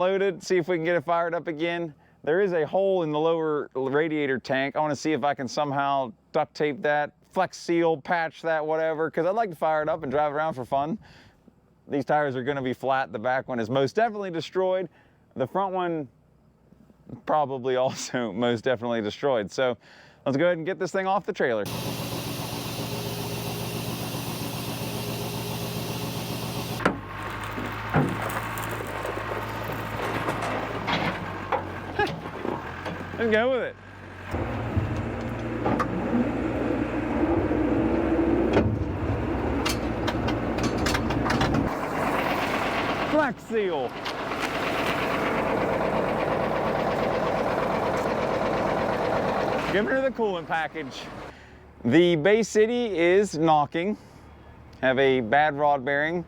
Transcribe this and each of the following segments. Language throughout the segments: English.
Loaded, see if we can get it fired up again. There is a hole in the lower radiator tank. I want to see if I can somehow duct tape that, flex seal, patch that, whatever, because I'd like to fire it up and drive around for fun. These tires are going to be flat. The back one is most definitely destroyed. The front one probably also most definitely destroyed. So let's go ahead and get this thing off the trailer. Let's go with it. Flex seal. Giving her the coolant package. The Bay City is knocking. Have a bad rod bearing.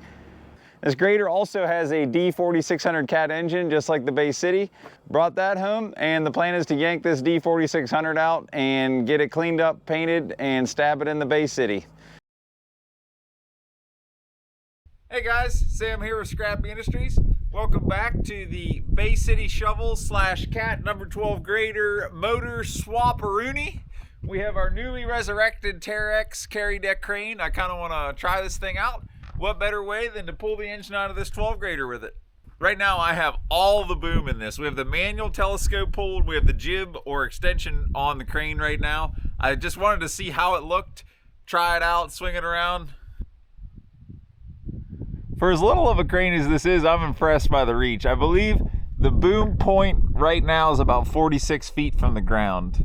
This grader also has a D4600 Cat engine, just like the Bay City. Brought that home, and the plan is to yank this D4600 out and get it cleaned up, painted, and stab it in the Bay City. Hey guys, Sam here with Scrappy Industries. Welcome back to the Bay City Shovel / Cat No12 grader motor swap-a-rooney. We have our newly resurrected Terex carry deck crane. I kind of want to try this thing out. What better way than to pull the engine out of this 12 grader with it? Right now I have all the boom in this. We have the manual telescope pulled, we have the jib or extension on the crane right now. I just wanted to see how it looked, try it out, swing it around. For as little of a crane as this is, I'm impressed by the reach. I believe the boom point right now is about 46 feet from the ground.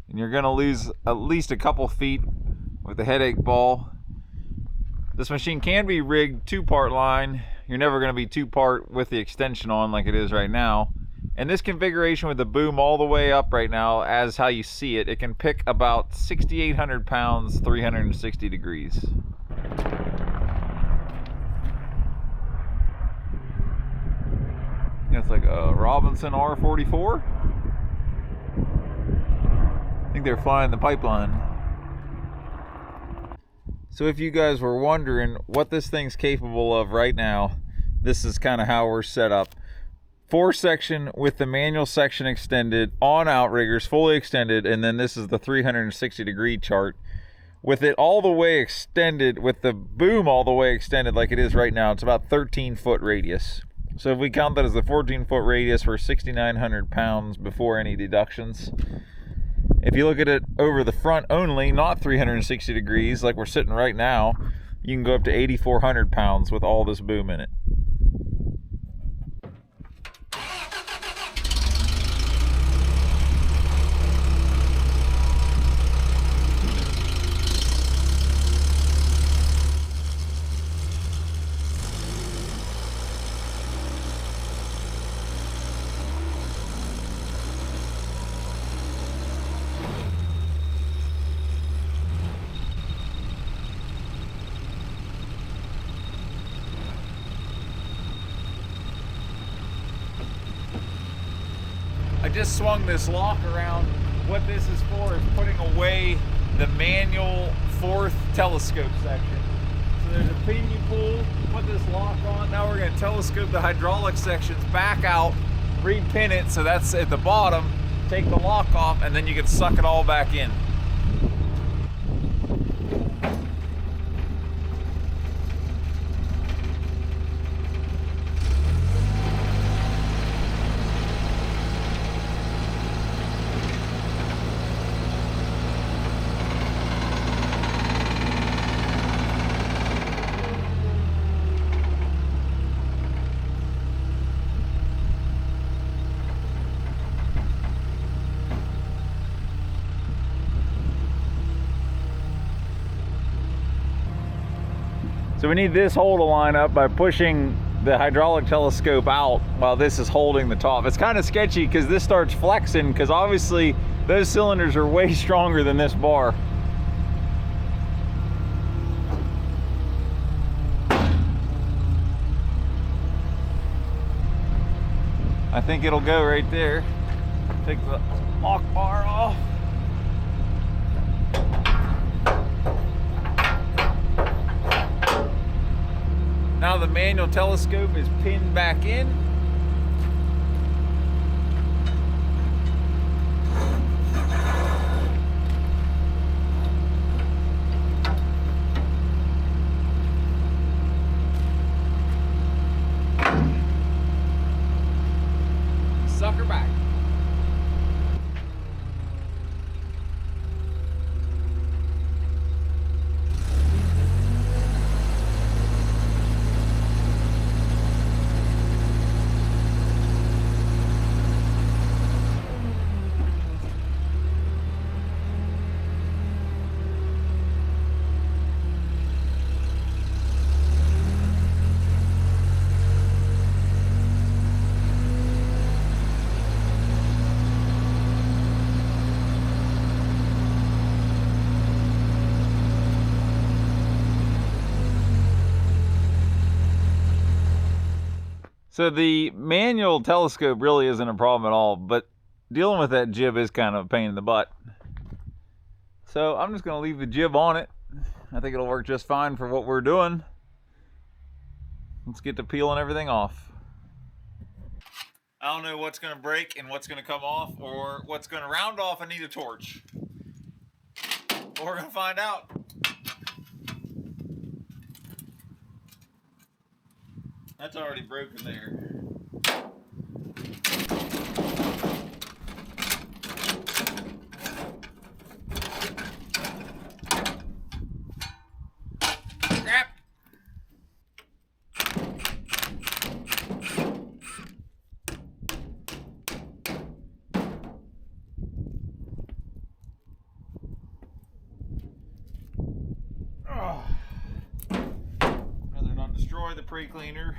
And you're gonna lose at least a couple feet with the headache ball. This machine can be rigged 2-part line. You're never going to be 2-part with the extension on like it is right now. And this configuration with the boom all the way up right now, as how you see it, it can pick about 6,800 pounds, 360 degrees. It's like a Robinson R44. I think they're flying the pipeline. So if you guys were wondering what this thing's capable of right now, this is kind of how we're set up. 4-section with the manual section extended, on outriggers, fully extended, and then this is the 360 degree chart. With it all the way extended, with the boom all the way extended like it is right now, it's about 13-foot radius. So if we count that as the 14-foot radius, we're 6,900 pounds before any deductions. If you look at it over the front only, not 360 degrees like we're sitting right now, you can go up to 8,400 pounds with all this boom in it. I just swung this lock around. What this is for is putting away the manual 4th telescope section. So there's a pin you pull, put this lock on. Now we're going to telescope the hydraulic sections back out, repin it so that's at the bottom, take the lock off, and then you can suck it all back in. So we need this hole to line up by pushing the hydraulic telescope out while this is holding the top. It's kind of sketchy because this starts flexing because obviously those cylinders are way stronger than this bar. I think it'll go right there. Take the lock bar off. Now the manual telescope is pinned back in. So the manual telescope really isn't a problem at all, but dealing with that jib is kind of a pain in the butt. So I'm just going to leave the jib on it. I think it'll work just fine for what we're doing. Let's get to peeling everything off. I don't know what's going to break and what's going to come off, or what's going to round off and need a torch. But we're going to find out. That's already broken there. Crap! Oh. Rather not destroy the pre-cleaner.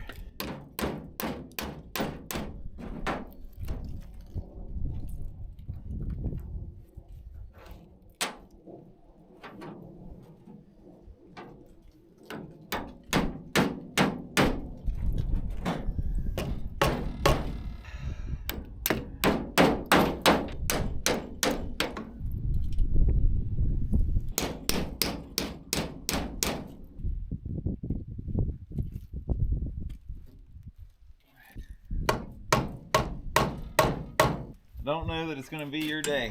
Don't know that it's going to be your day.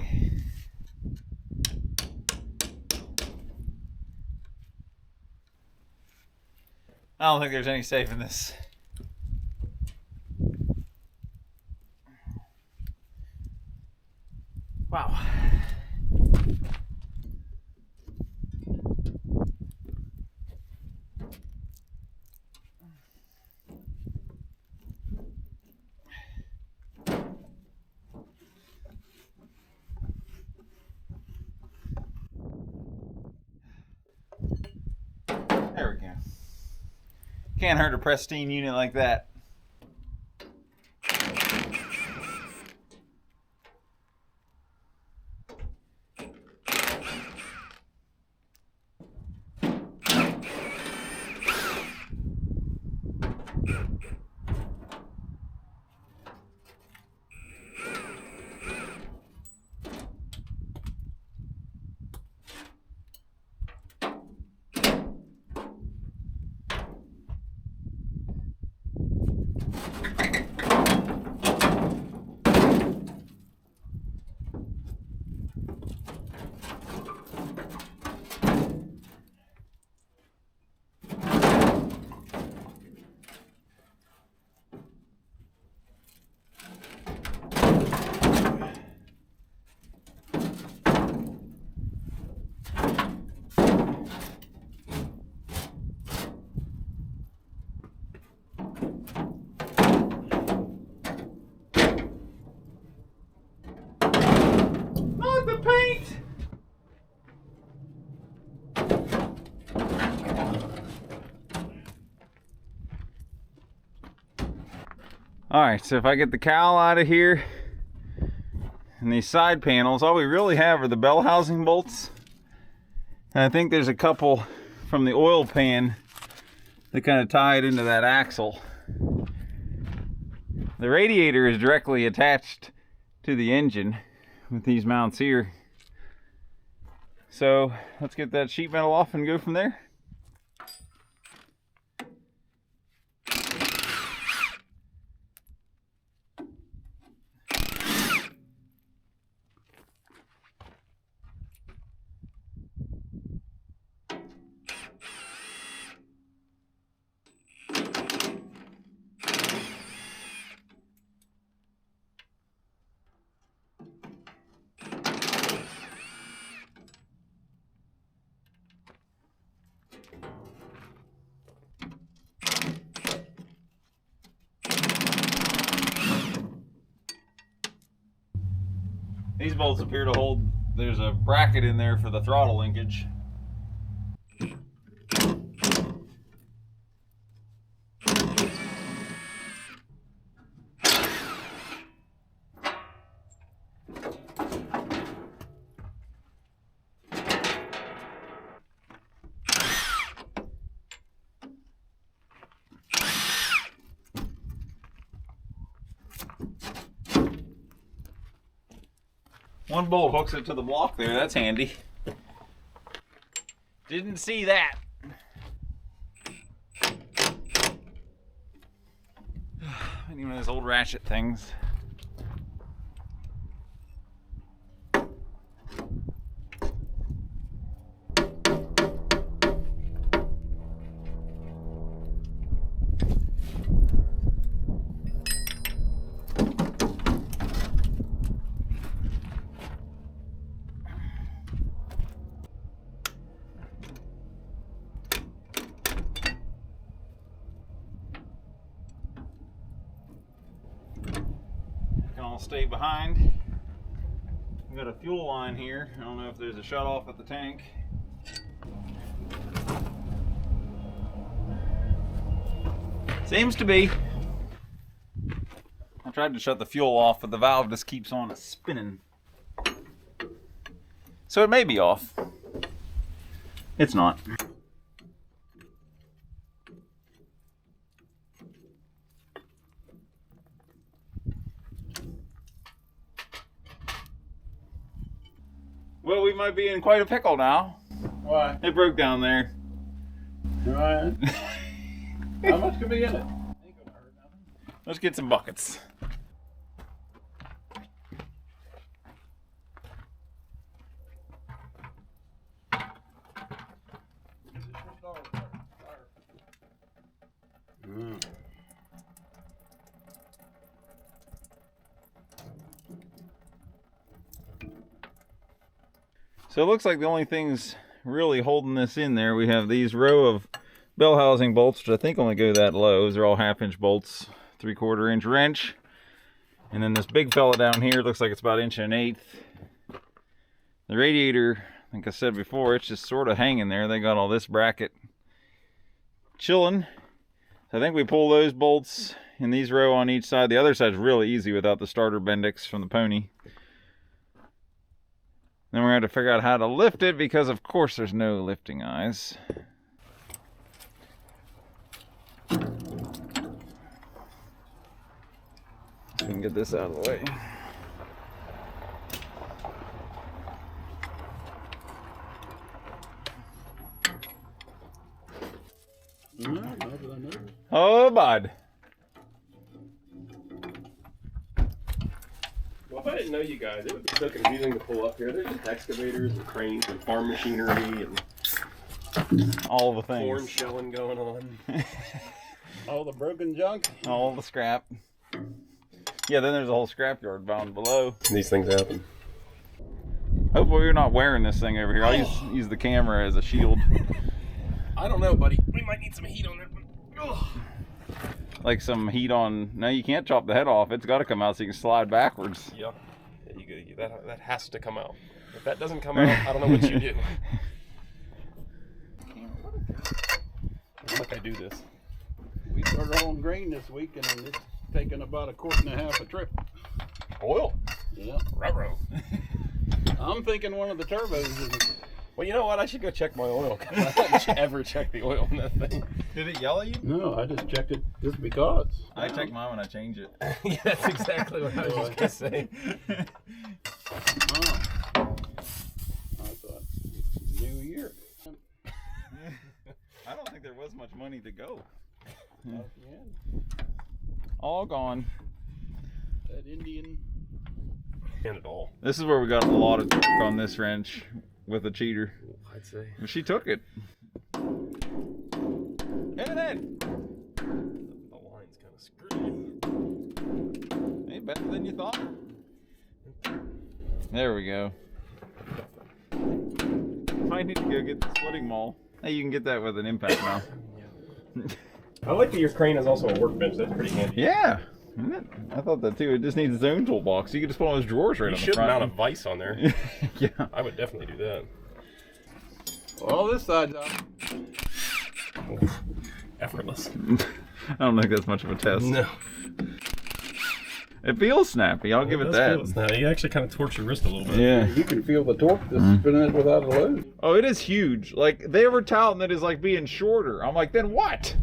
I don't think there's any saving this. Wow. There we go. Can't hurt a pristine unit like that. Alright, so if I get the cowl out of here and these side panels, all we really have are the bell housing bolts. And I think there's a couple from the oil pan that kind of tie it into that axle. The radiator is directly attached to the engine with these mounts here. So let's get that sheet metal off and go from there. These bolts appear to hold, there's a bracket in there for the throttle linkage. One bolt hooks it to the block there. That's handy. Didn't see that. Any one of those old ratchet things. I'll stay behind. We've got a fuel line here. I don't know if there's a shut off at the tank. Seems to be. I tried to shut the fuel off, but the valve just keeps on spinning. So it may be off. It's not. Well, we might be in quite a pickle now. Why? It broke down there. Right. How much could be in it? Ain't gonna hurt nothing. Let's get some buckets. So it looks like the only things really holding this in there, we have these row of bell housing bolts, which I think only go that low. Those are all 1/2 inch bolts, 3/4 inch wrench. And then this big fella down here looks like it's about 1 1/8 inches. The radiator, like I said before, it's just sort of hanging there. They got all this bracket chilling. So I think we pull those bolts in these row on each side. The other side's really easy without the starter Bendix from the Pony. Then we're going to figure out how to lift it because, of course, there's no lifting eyes. We can get this out of the way. Oh, bud. Well, if I didn't know you guys, it would be so confusing to pull up here. There's just excavators and cranes and farm machinery and all the things. corn shelling going on. All the broken junk? All the scrap. Yeah, then there's a whole scrapyard down below. These things happen. Hopefully you're not wearing this thing over here. I'll use the camera as a shield. I don't know, buddy. We might need some heat on that one. Ugh. Like some heat on... No, you can't chop the head off. It's got to come out so you can slide backwards. Yeah. That has to come out. If that doesn't come out, I don't know what you do. Looks like I do this. We started hauling grain this week and it's taken about 1.5 quarts a trip. Oil? Yeah. Ruh-roh. I'm thinking one of the turbos is... Well, you know what? I should go check my oil. Because I haven't ever checked the oil on that thing. Did it yell at you? No, I just checked it just because. I check mine when I change it. Yeah, that's exactly what I was just going to say. Oh. I thought, new year. I don't think there was much money to go. Not the end. All gone. That Indian. And it all. This is where we got a lot of torque on this wrench with a cheater. I'd say. She took it. Hit it! The line's kind of screwed. Ain't better than you thought. There we go. Might need to go get the splitting maul. Hey, you can get that with an impact now. I like that your crane is also a workbench. That's pretty handy. Yeah, isn't it? I thought that too. It just needs its own toolbox. You can just put all those drawers right You on the should front. mount a vise on there. Yeah. I would definitely do that. Well, this side's up. Oof. Effortless. I don't think that's much of a test. No. It feels snappy. I'll give it that. Now you actually kind of torque your wrist a little bit. Yeah. You can feel the torque that's spinning it without a load. Oh, it is huge. Like, they were touting it as like being shorter. I'm like, then what?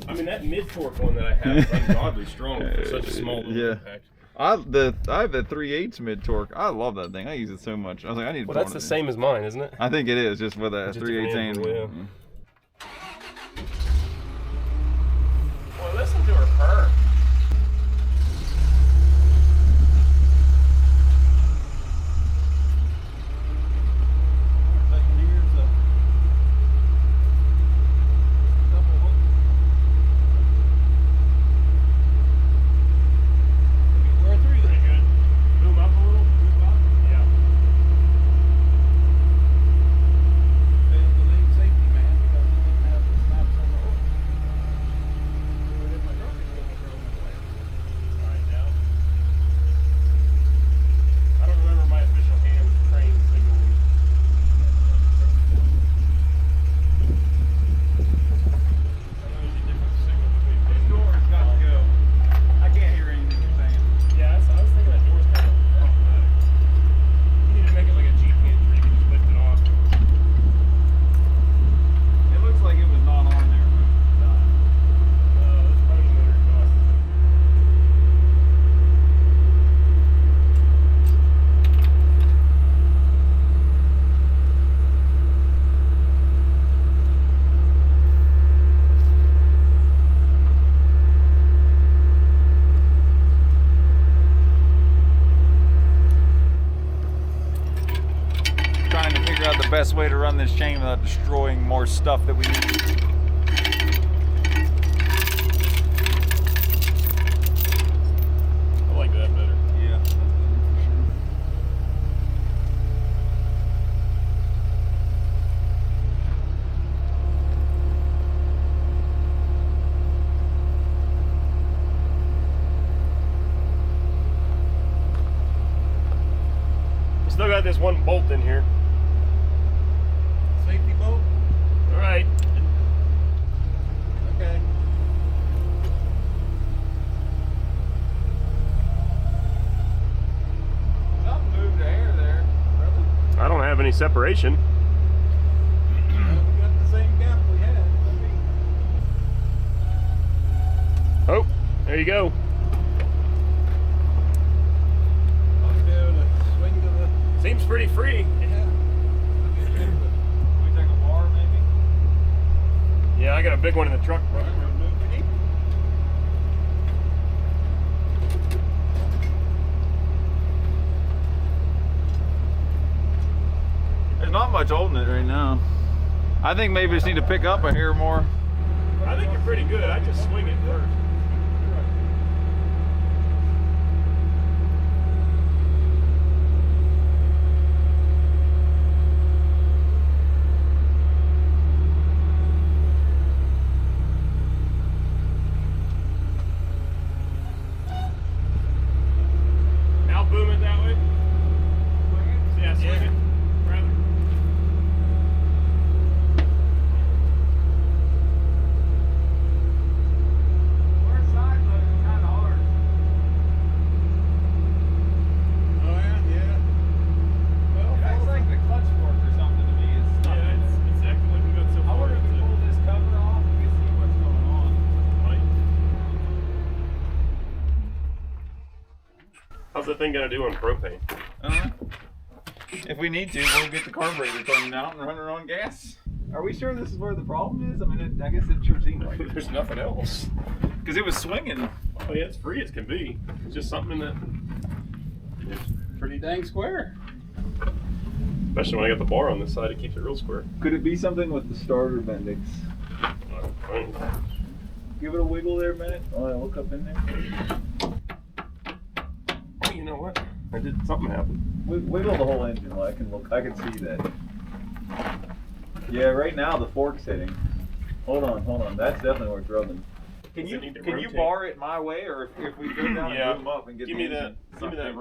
I mean, that mid-torque one that I have is ungodly strong for such a small little Yeah. impact. I have the 3/8 mid torque. I love that thing. I use it so much. I was like, I need to. Well, that's the same as mine, isn't it? I think it is, just with a 3/8 angle. Yeah. Well, listen to her purr. Best way to run this chain without destroying more stuff that we need. I like that better. Yeah. Still got this one bolt in here. Safety bolt? All right. Okay. Something moved the air there. I don't have any separation. We got the same gap we had. Oh, there you go. I'll be able to swing to the. Seems pretty free. Yeah. We take a bar maybe? Yeah, I got a big one in the truck. There's not much holding it right now. I think maybe just need to pick up a hair more. I think you're pretty good. I just swing it first. Now boom it that way. Yeah, swing it. Rather. Oh yeah, yeah. Well, That's like the clutch fork or something to me. It's stuck. Yeah, it's acting like we got so I far wonder if we into pull this cover off, we can see what's going on. How's that thing gonna do on propane? If we need to, we'll get the carburetor turned out and run it on gas. Are we sure this is where the problem is? I mean, I guess it sure seems like it. There's nothing else. Because it was swinging. Oh yeah, it's free as can be. It's just something in that, it's pretty dang square. especially when I got the bar on this side, it keeps it real square. Could it be something with the starter bendix? Give it a wiggle there a minute while I look up in there. Oh, you know what? I did something happen. Wiggle the whole engine while I can look. I can see that. Yeah, right now the fork's hitting. Hold on. That's definitely where it's rubbing. Can Does you it need to can you rotate? bar it my way, or if we go down Yeah. and boom up and get Give the me that. engine Give me that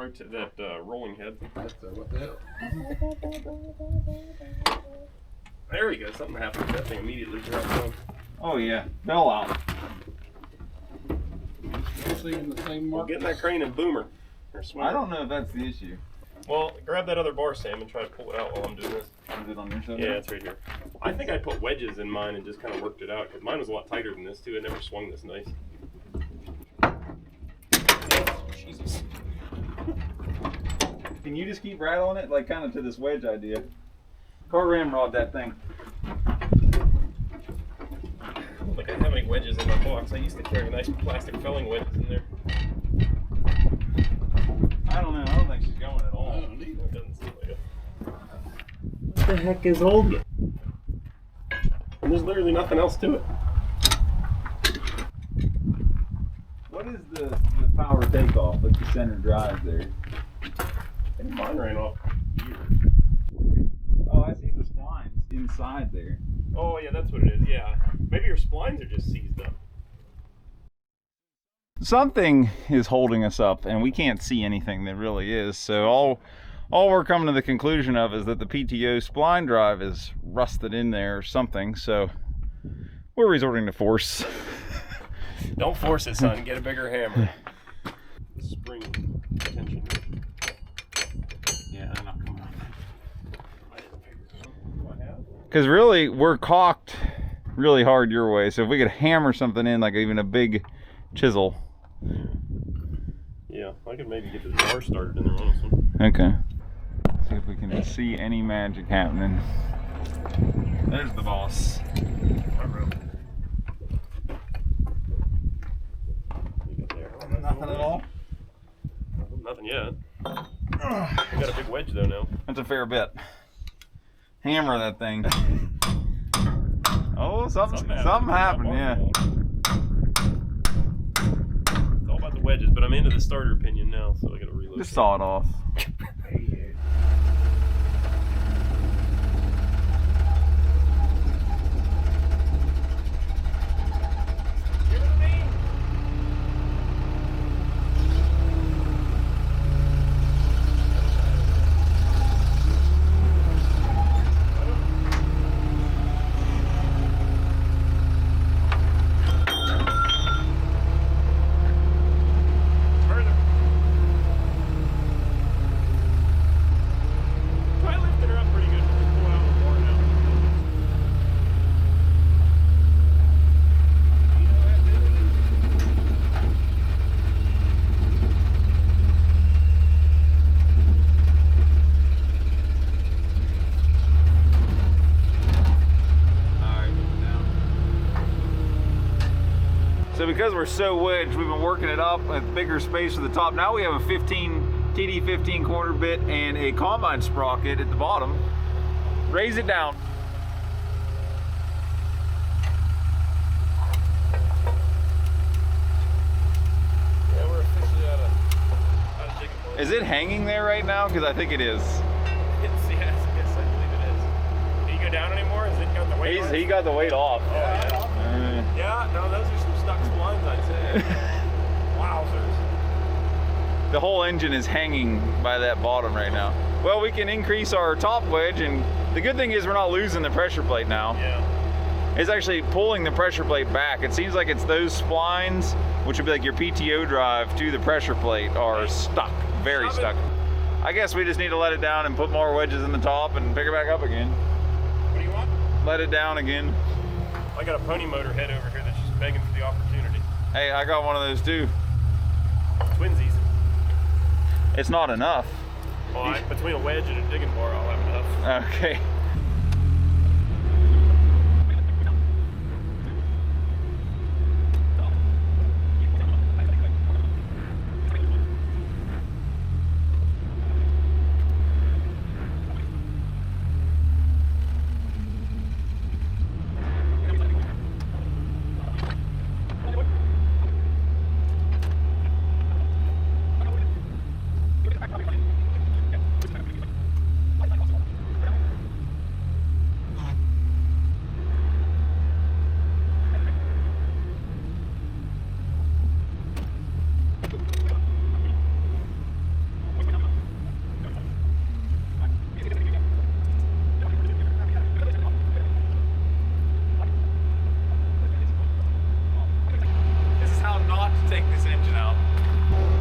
sucked rolling head. That's what the hell. There we go. Something happened. That thing immediately dropped down. in? Oh yeah, fell out. Actually in the same Well, mark. get in that crane and boomer. Or swing. I don't know if that's the issue. Well, grab that other bar, Sam, and try to pull it out while I'm doing this. Is it on your side? Yeah, it's right here. I think I put wedges in mine and just kind of worked it out because mine was a lot tighter than this too. It never swung this nice. Jesus. Can you just keep rattling it, like kind of to this wedge idea? Car ramrod that thing. Look, I don't have any wedges in my box. I used to carry nice plastic felling wedges in there. I don't know. I don't think she's going at all. I don't need It doesn't seem like it. What the heck is holding it? There's literally nothing else to it. What is the power takeoff with the center drive there? I think mine ran off here. Oh, I see the splines inside there. Oh yeah, that's what it is. Yeah, maybe your splines are just seized up. Something is holding us up, and we can't see anything that really is. So all we're coming to the conclusion of is that the PTO spline drive is rusted in there or something. So we're resorting to force. Don't force it, son. Get a bigger hammer. The spring tension. Yeah, they're not coming up. Do I have? Because really, we're caulked really hard your way. So if we could hammer something in, like even a big chisel. Yeah, I could maybe get the jar started in there on this one. Okay. See if we can see any magic happening. There's the boss. Nothing at all? Nothing yet. We got a big wedge though now. That's a fair bit. Hammer that thing. Oh, something happened, yeah. It's all about the wedges, but I'm into the starter pinion now, so I gotta reload. Just saw it off. So because we're so wedged, we've been working it up with bigger space at the top. Now we have a TD15 corner bit and a combine sprocket at the bottom. Raise it down. Yeah, we're officially out of jigging pole. Is it hanging there right now? Because I think it is. Yes, I believe it is. Can you go down anymore? Has it got the weight on it? He got the weight off. Oh, yeah. Yeah, no, those are some stuck splines, I'd say. Wowzers. The whole engine is hanging by that bottom right now. Well, we can increase our top wedge, and the good thing is we're not losing the pressure plate now. Yeah. It's actually pulling the pressure plate back. It seems like it's those splines, which would be like your PTO drive to the pressure plate, are stuck, very stuck. I guess we just need to let it down and put more wedges in the top and pick it back up again. What do you want? Let it down again. I got a pony motor head over here that's just begging for the opportunity. Hey, I got one of those too. Twinsies. It's not enough. Well, between a wedge and a digging bar, I'll have enough. Okay.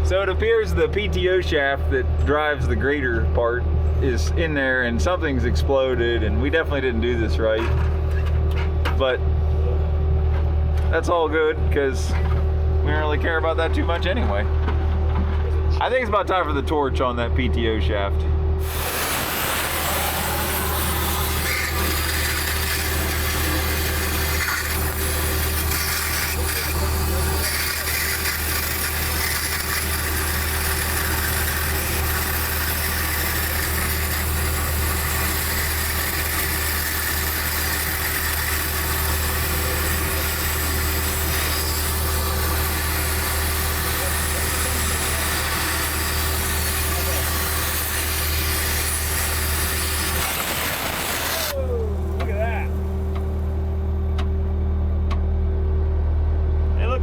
So it appears the PTO shaft that drives the grader part is in there and something's exploded, and we definitely didn't do this right. But that's all good because we don't really care about that too much anyway. There's a I think it's about time for the torch on that PTO shaft.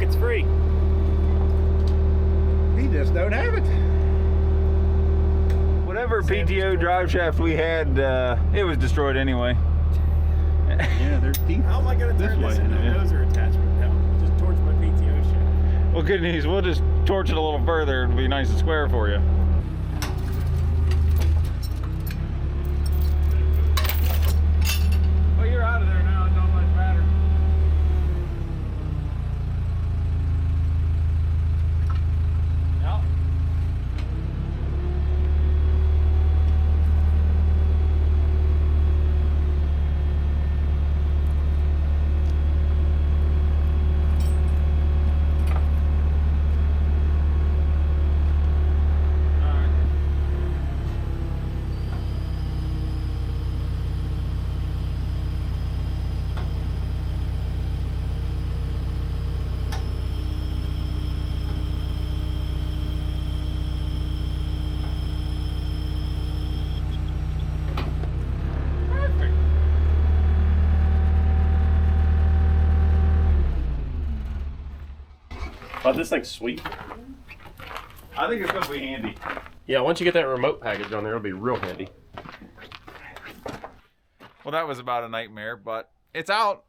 It's free. We just don't have it. Whatever PTO drive shaft we had, it was destroyed anyway. Yeah, there's teeth. How am I going to turn this into a dozer attachment now? Just torch my PTO shaft. Well, good news. We'll just torch it a little further. It'll be nice and square for you. Well, you're out of there now. It don't much matter. Yep. Oh, this thing's sweet. I think it's going to be handy. Yeah, once you get that remote package on there, it'll be real handy. Well, that was about a nightmare, but it's out.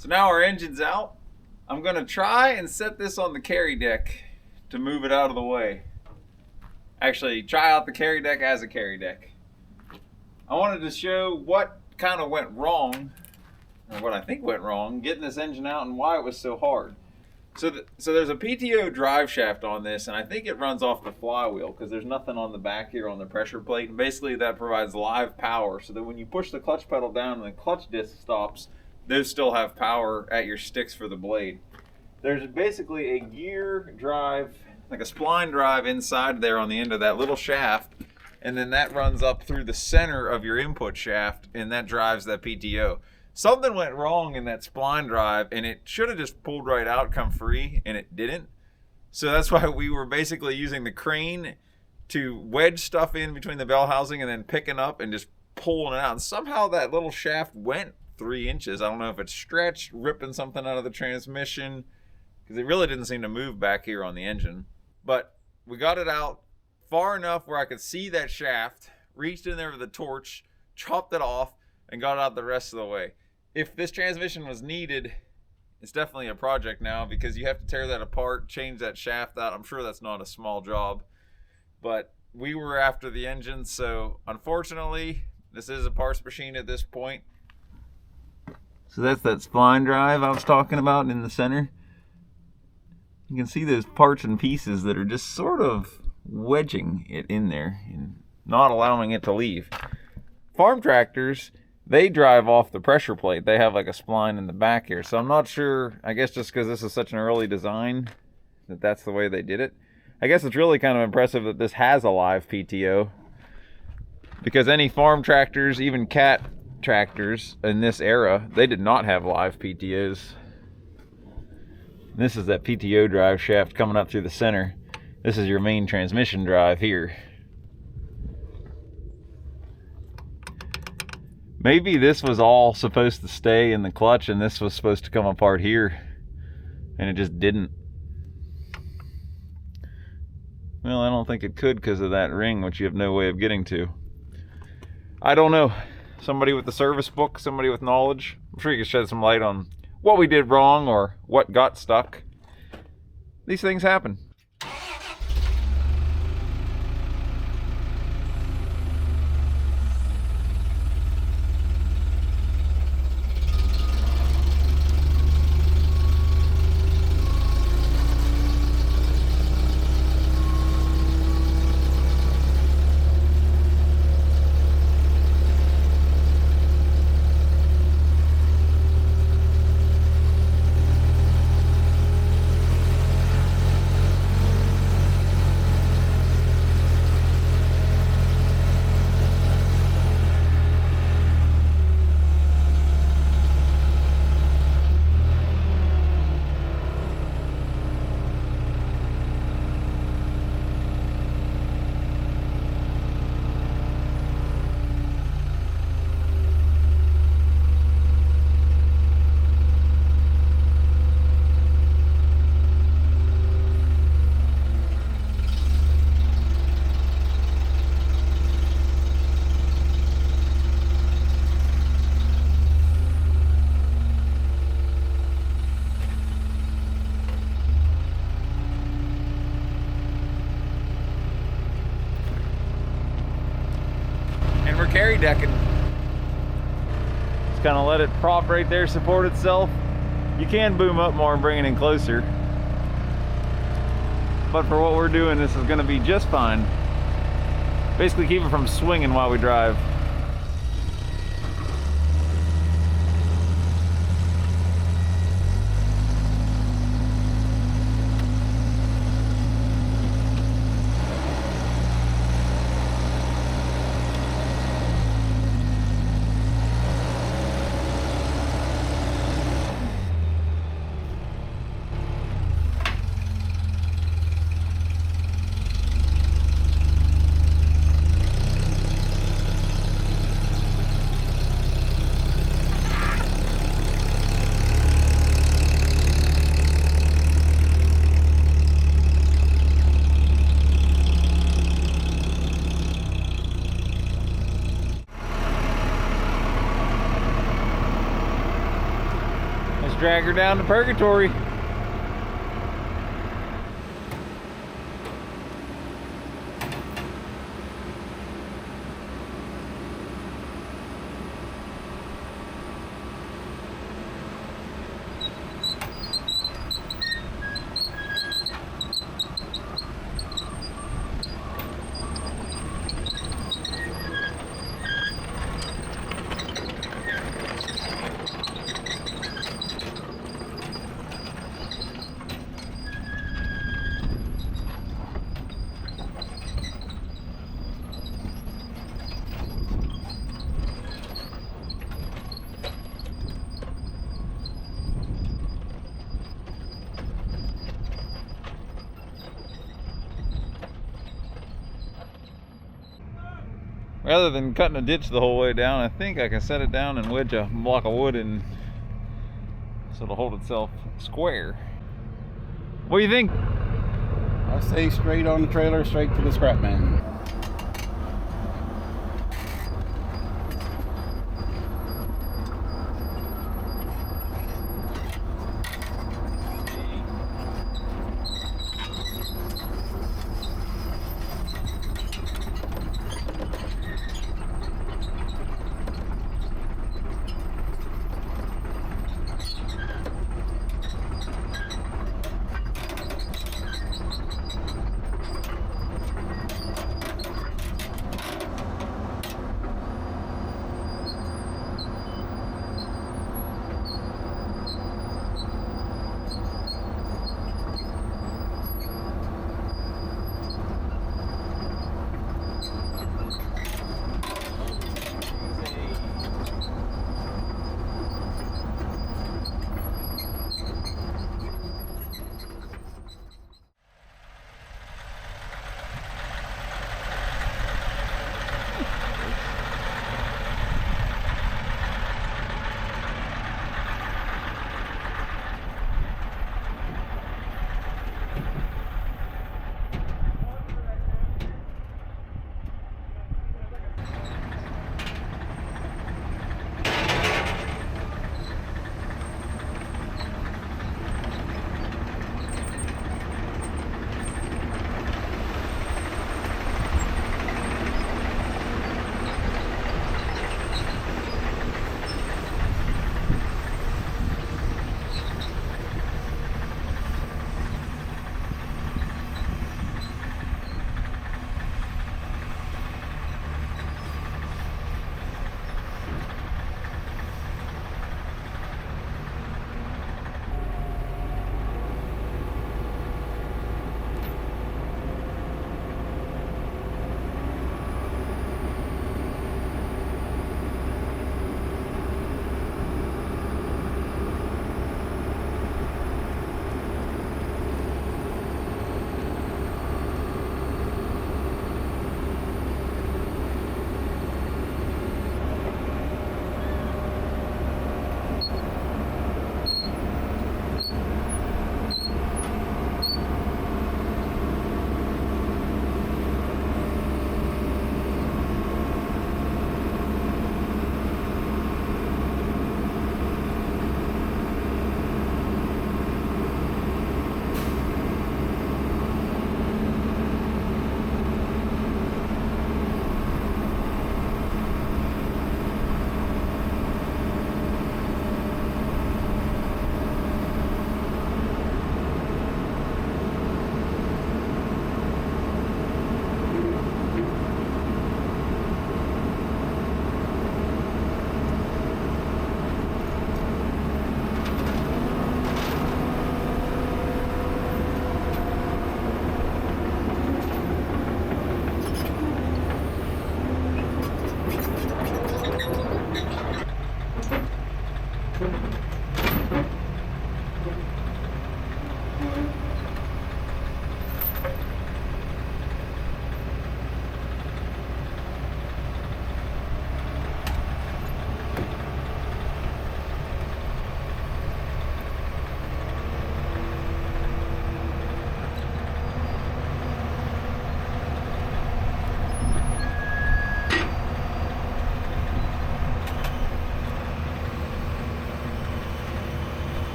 So now our engine's out. I'm gonna try and set this on the carry deck to move it out of the way. Actually, try out the carry deck as a carry deck. I wanted to show what kind of went wrong, or what I think went wrong, getting this engine out and why it was so hard. So there's a PTO drive shaft on this, and I think it runs off the flywheel because there's nothing on the back here on the pressure plate. And basically that provides live power so that when you push the clutch pedal down and the clutch disc stops, those still have power at your sticks for the blade. There's basically a gear drive, like a spline drive inside there on the end of that little shaft, and then that runs up through the center of your input shaft, and that drives that PTO. Something went wrong in that spline drive, and it should have just pulled right out, come free, and it didn't. So that's why we were basically using the crane to wedge stuff in between the bell housing and then picking up and just pulling it out. And somehow that little shaft went 3 inches. I don't know if it's stretched, ripping something out of the transmission, because it really didn't seem to move back here on the engine. But we got it out far enough where I could see that shaft, reached in there with a torch, chopped it off, and got it out the rest of the way. If this transmission was needed, it's definitely a project now because you have to tear that apart, change that shaft out. I'm sure that's not a small job, but we were after the engine, so unfortunately, this is a parts machine at this point. So that's that spline drive I was talking about in the center. You can see those parts and pieces that are just sort of wedging it in there and not allowing it to leave. Farm tractors, they drive off the pressure plate. They have like a spline in the back here. So I'm not sure, I guess just because this is such an early design, that's the way they did it. I guess it's really kind of impressive that this has a live PTO, because any farm tractors, even Cat tractors in this era, they did not have live PTOs. And this is that PTO drive shaft coming up through the center. This is your main transmission drive here. Maybe this was all supposed to stay in the clutch and this was supposed to come apart here, and it just didn't. Well, I don't think it could because of that ring, which you have no way of getting to. I don't know. Somebody with the service book, somebody with knowledge. I'm sure you can shed some light on what we did wrong or what got stuck. These things happen. We're carry decking. Just kind of let it prop right there, support itself. You can boom up more and bring it in closer. But for what we're doing, this is going to be just fine. Basically keep it from swinging while we drive. Drag her down to purgatory. Rather than cutting a ditch the whole way down, I think I can set it down and wedge a block of wood in so it'll hold itself square. What do you think? I say straight on the trailer, straight to the scrap man.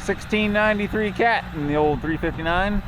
1693 Cat in the old 359.